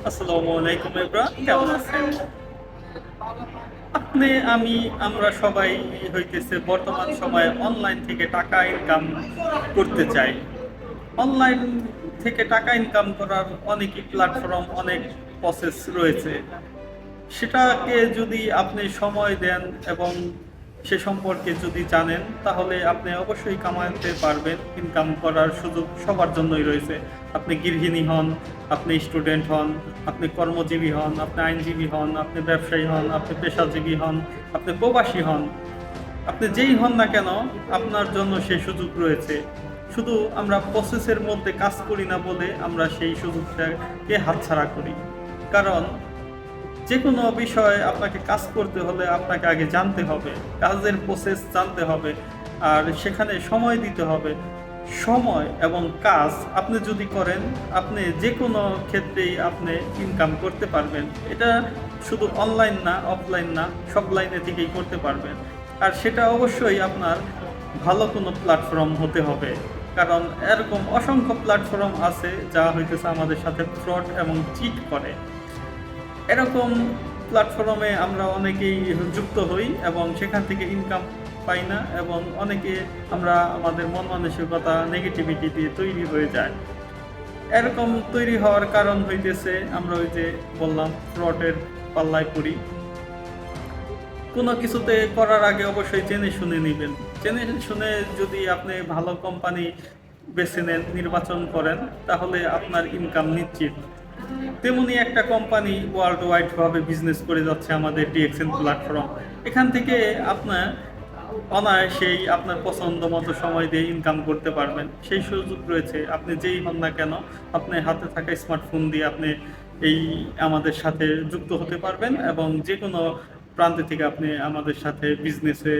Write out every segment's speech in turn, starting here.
আসসালামু আলাইকুম ইব্রাহিম, কেমন আছেন? আমরা সবাই হইতেছে বর্তমান সময়ে অনলাইন থেকে টাকা ইনকাম করতে চাই। অনলাইন থেকে টাকা ইনকাম করার অনেকই প্ল্যাটফর্ম, অনেক প্রসেস রয়েছে। সেটাকে যদি আপনি সময় দেন এবং সে সম্পর্কে যদি জানেন, তাহলে আপনি অবশ্যই কামাতে পারবেন। ইনকাম করার সুযোগ সবার জন্যই রয়েছে। আপনি গৃহিণী হন, আপনি স্টুডেন্ট হন, আপনি কর্মজীবী হন, আপনি আইনজীবী হন, আপনি ব্যবসায়ী হন, আপনি পেশাজীবী হন, আপনি প্রবাসী হন, আপনি যেই হন না কেন, আপনার জন্য সেই সুযোগ রয়েছে। শুধু আমরা প্রসেসের মধ্যে কাজ করি না বলে আমরা সেই সুযোগটাকে হাতছাড়া করি। কারণ যে কোনো বিষয়ে আপনাকে কাজ করতে হলে আপনাকে আগে জানতে হবে, কাজের প্রসেস জানতে হবে, আর সেখানে সময় দিতে হবে। সময় এবং কাজ আপনি যদি করেন, আপনি যে কোনো ক্ষেত্রেই আপনি ইনকাম করতে পারবেন। এটা শুধু অনলাইন না, অফলাইন না, সব লাইনে থেকেই করতে পারবেন। আর সেটা অবশ্যই আপনার ভালো কোনো প্ল্যাটফর্ম হতে হবে। কারণ এরকম অসংখ্য প্ল্যাটফর্ম আছে যা হইতেছে আমাদের সাথে ফ্রড এবং চিট করে। এরকম প্ল্যাটফর্মে আমরা অনেকেই যুক্ত হই এবং সেখান থেকে ইনকাম পাই না, এবং অনেকে আমরা আমাদের মন মানসিকতা নেগেটিভিটি দিয়ে তৈরি হয়ে যায়। এরকম তৈরি হওয়ার কারণ হইতেছে আমরা ওই যে বললাম ফ্রডের পাল্লায় পড়ি। কোনো কিছুতে করার আগে অবশ্যই জেনে শুনে নেবেন। জেনে শুনে যদি আপনি ভালো কোম্পানি বেছে নেন, নির্বাচন করেন, তাহলে আপনার ইনকাম নিশ্চিত। তেমনি একটা কোম্পানি ওয়ার্ল্ড ওয়াইড ভাবে বিজনেস করে যাচ্ছে আমাদের ডিএক্সএন প্ল্যাটফর্ম। এখান থেকে আপনার অনায়াসেই আপনার পছন্দ মতো সময় দিয়ে ইনকাম করতে পারবেন। সেই সুযোগ রয়েছে। আপনি যেই হন না কেন, আপনার হাতে থাকা স্মার্টফোন দিয়ে আপনি এই আমাদের সাথে যুক্ত হতে পারবেন এবং যে কোনো প্রান্তে থেকে আপনি আমাদের সাথে বিজনেসে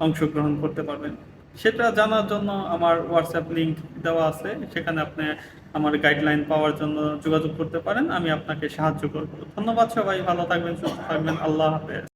অংশগ্রহণ করতে পারবেন। সেটা জানার জন্য আমার হোয়াটসঅ্যাপ লিংক দেওয়া আছে, সেখানে আপনি আমার গাইডলাইন পাওয়ার জন্য যোগাযোগ করতে পারেন। আমি আপনাকে সাহায্য করব। ধন্যবাদ সবাই, ভালো থাকবেন, সুস্থ থাকবেন। আল্লাহ হাফেজ।